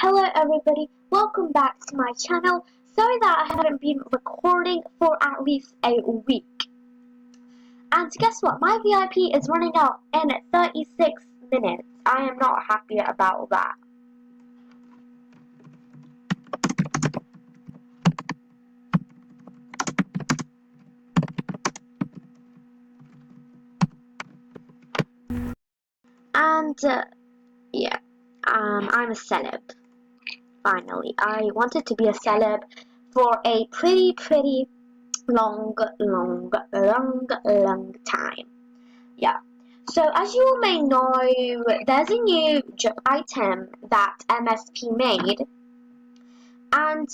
Hello everybody, welcome back to my channel. Sorry that I haven't been recording for at least a week. And guess what, my VIP is running out in 36 minutes. I am not happy about that. And yeah, I'm a celeb. Finally, I wanted to be a celeb for a pretty long time. Yeah. So as you all may know, there's a new job item that MSP made, and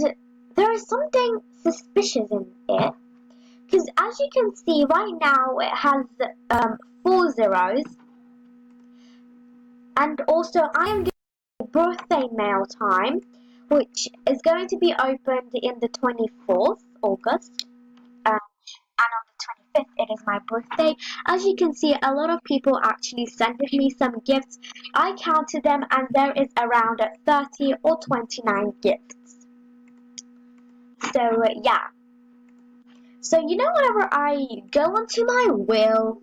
there is something suspicious in it, because as you can see right now it has 4 zeros, and also I am doing birthday mail time, which is going to be opened in the 24th August, and on the 25th it is my birthday. As you can see, a lot of people actually sent me some gifts. I counted them and there is around 30 or 29 gifts. So yeah. So you know, whenever I go onto my wheel,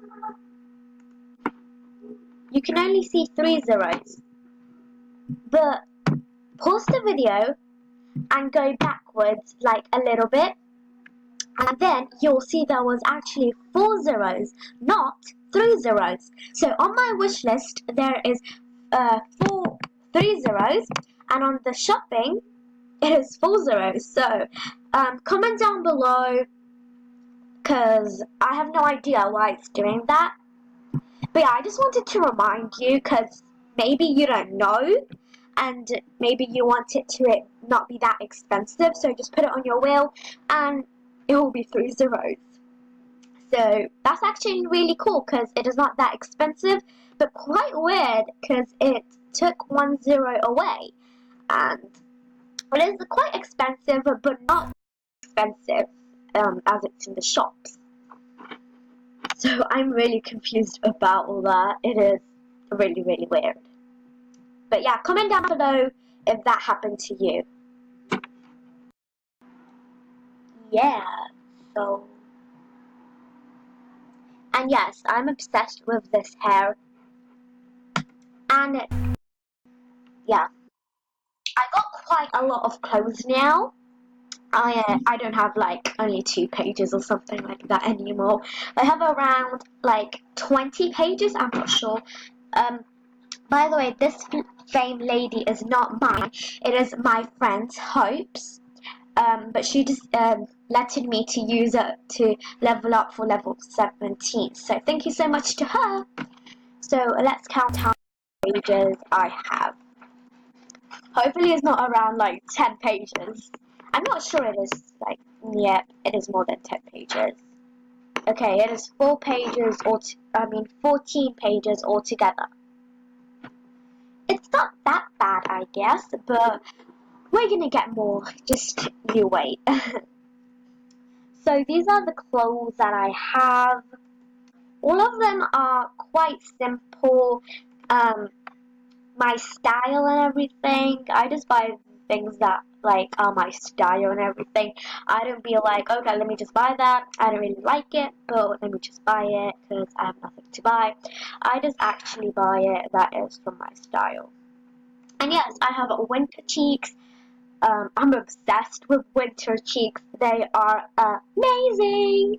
you can only see 3 zeros. But pause the video and go backwards like a little bit, and then you'll see there was actually 4 zeros, not 3 zeros. So on my wish list there is 3 zeros, and on the shopping it is 4 zeros. So comment down below, because I have no idea why it's doing that. But yeah, I just wanted to remind you, because maybe you don't know, and maybe you want it to not be that expensive, so just put it on your wheel and it will be 3 zeros. So that's actually really cool, because it is not that expensive, but quite weird because it took 1 zero away, and it is quite expensive, but not expensive as it's in the shops. So I'm really confused about all that. It is really weird. But yeah, comment down below if that happened to you. Yeah, so... And yes, I'm obsessed with this hair. And yeah, I got quite a lot of clothes now. I don't have like only 2 pages or something like that anymore. I have around like 20 pages, I'm not sure. By the way, this same lady is not mine. It is my friend's Hope's. But she just letted me to use it to level up for level 17. So thank you so much to her. So let's count how many pages I have. Hopefully it's not around like 10 pages. I'm not sure it is like, yeah, it is more than 10 pages. Okay, it is 4 pages, 14 pages altogether. It's not that bad, I guess, but we're gonna get more, just you wait. So these are the clothes that I have. All of them are quite simple. My style and everything, I just buy things that like are my style and everything. I don't be like, okay, let me just buy that. I don't really like it, but let me just buy it because I have nothing to buy. I just actually buy it that is from my style. And yes, I have winter cheeks. I'm obsessed with winter cheeks. They are amazing.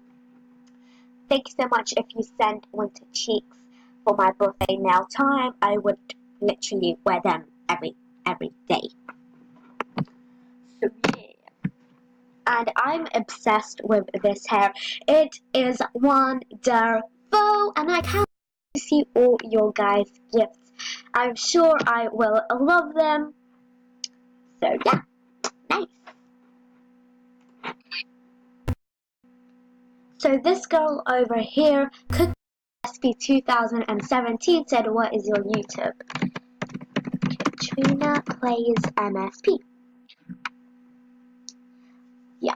Thank you so much if you send winter cheeks for my birthday nail time. I would literally wear them every day. So yeah. And I'm obsessed with this hair. It is wonderful, and I can't wait to see all your guys' gifts. I'm sure I will love them. So yeah. Nice. So this girl over here, Cookie 2017, said, "What is your YouTube?" Katrina plays MSP. Yeah.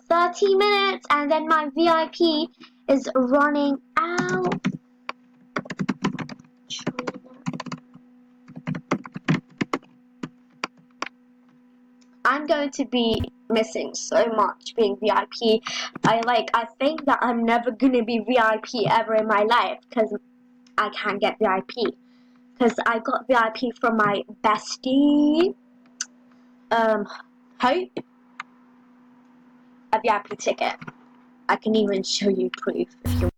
30 minutes, and then my VIP is running out. I'm going to be missing so much being VIP. I think that I'm never gonna be VIP ever in my life because I can't get VIP. Because I got VIP from my bestie, Hope, a VIP ticket. I can even show you proof if you want.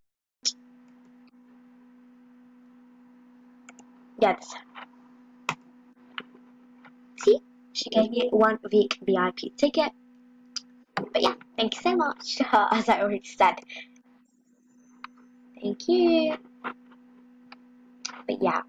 Yes. See? She gave me 1 week VIP ticket. But yeah, thank you so much to her, as I already said. Thank you. But yeah.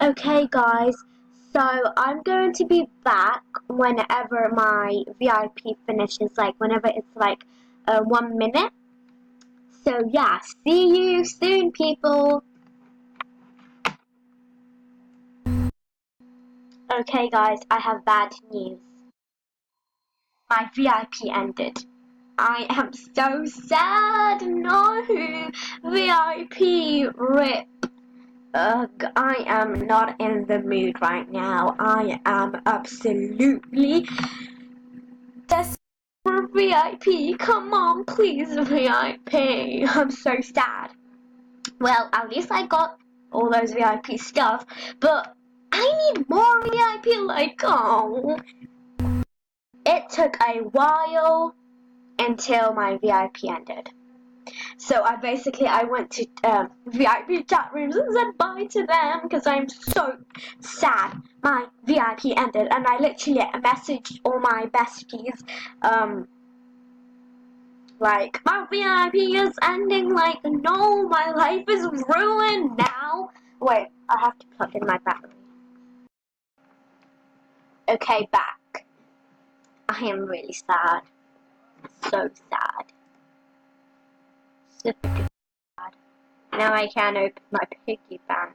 Okay guys, so I'm going to be back whenever my VIP finishes, like whenever it's like 1 minute. So yeah, see you soon people. Okay guys, I have bad news. My VIP ended. I am so sad. No, VIP rip. Ugh, I am not in the mood right now. I am absolutely desperate for VIP. Come on, please, VIP. I'm so sad. Well, at least I got all those VIP stuff, but I need more VIP. Like, oh. It took a while until my VIP ended. So I went to VIP chat rooms and said bye to them because I'm so sad my VIP ended, and I literally messaged all my besties like, my VIP is ending, like, no, my life is ruined now. Wait, I have to plug in my battery. Okay, back. I am really sad. So sad. Super duper sad. Now I can't open my piggy bank.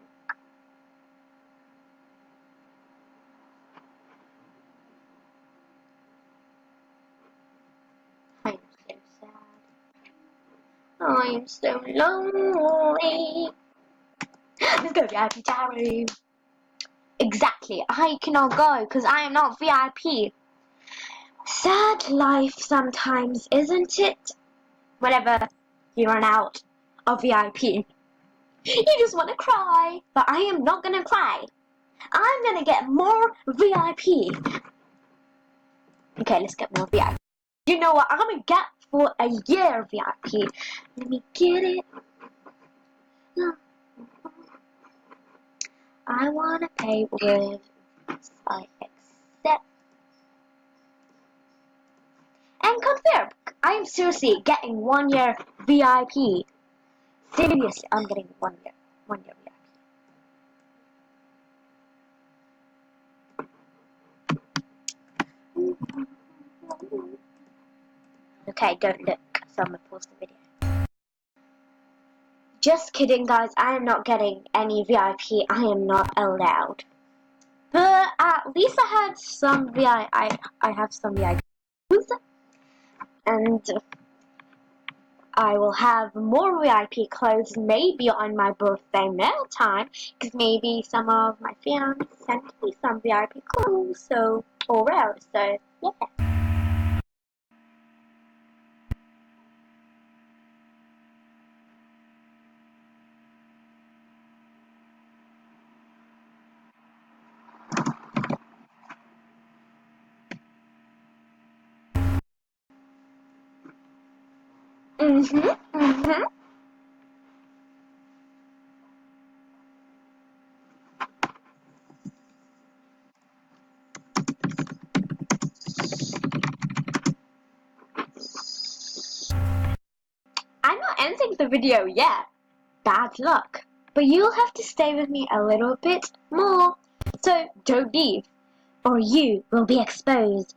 I am so sad. I am so lonely. Let's go VIP chat room. Exactly. I cannot go because I am not VIP. Sad life sometimes, isn't it? Whenever you run out of VIP, you just want to cry. But I am not gonna cry. I'm gonna get more VIP. Okay, let's get more VIP. You know what? I'm gonna get for a year VIP. Let me get it. I wanna pay with I accept and confirm. I am seriously getting 1 year VIP. Seriously, I'm getting 1 year VIP. Okay, don't look. So I'm gonna pause the video. Just kidding, guys. I am not getting any VIP. I am not allowed. But at least I had some VIP. I have some VIP. And I will have more VIP clothes maybe on my birthday mail time, because maybe some of my fans sent me some VIP clothes, so, or rare, so, yeah. I'm not ending the video yet. Bad luck. But you'll have to stay with me a little bit more. So don't leave, or you will be exposed.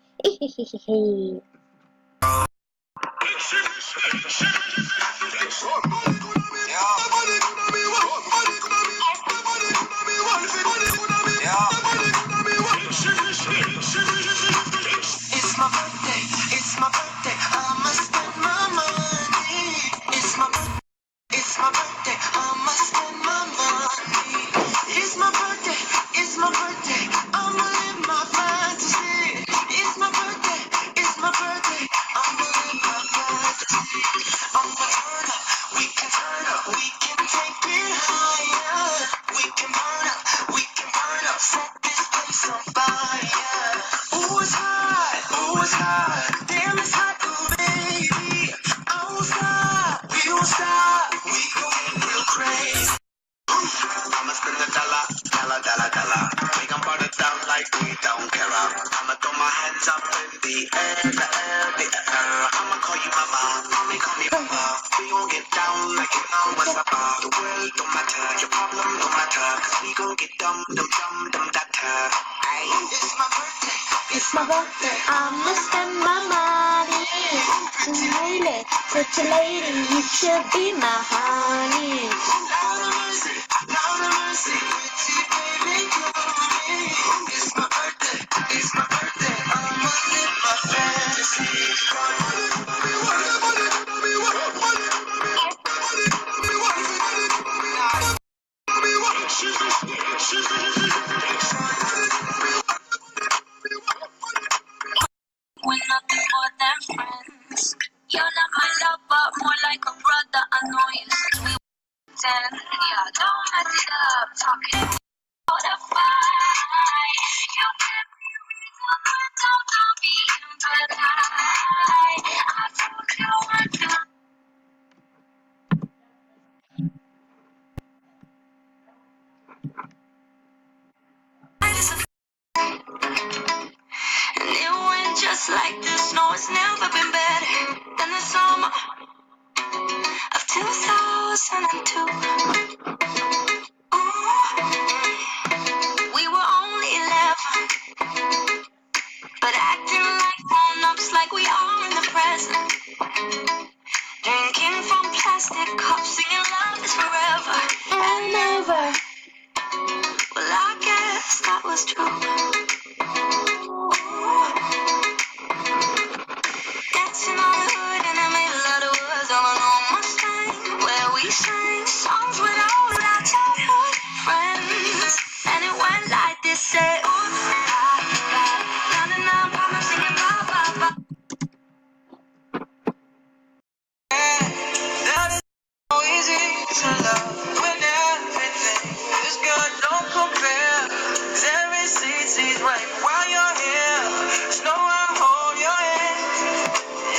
I'ma call you mama, mommy call me papa. We gon' get down like you know what's up. The world don't matter, your problem don't matter. Cause we gon' get dumb, data. It's my birthday. It's my birthday. I'ma spend my money. Pretty lady, you should be my honey. Lord of mercy, pretty baby, glory. It's my birthday, I'ma live my fantasy. We're nothing more than friends. You're not my love, but more like a brother. I know you since we were 10. Yeah, don't mess it up. Talking about the fight. You give me reason, but don't be in the lie. I told you what to. And it went just like this. No, it's never been better than the summer of 2002. We were only 11, but acting like grown-ups, like we are in the present. Drinking from plastic cups, singing love is forever And never. Well, I guess that was true. Dancing on the hood in the middle of the woods on an old Mustang, where we sang songs with all of our childhood friends. And it went like this, say, ooh, ah, ah, na na na, I'm singing ba ba ba. That is so easy to love when everything is good. Don't compare, 'cause every seat's right while you're here. Just know I'll hold your hand.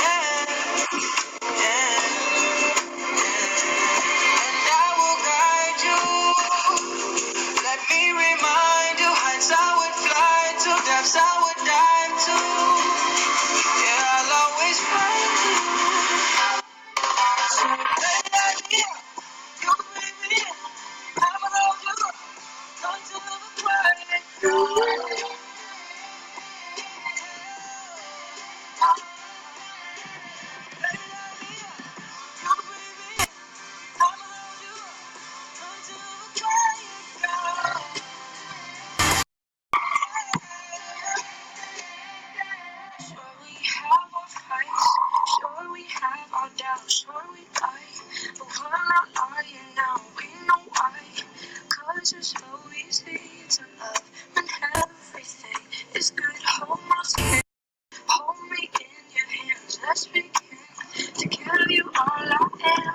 Yeah, and I will guide you. Let me remind you, heights I would fly to, depths I would dive to. Yeah, I'll always find you. So baby, you bring me in. I'm gonna do until the quiet goes. Sure we have our fights, sure we have our doubts, sure we fight, but we're not lying now, we know why. 'Cause it's so easy to love when everything is good. Hold me in your hands, let's begin to give you all I am.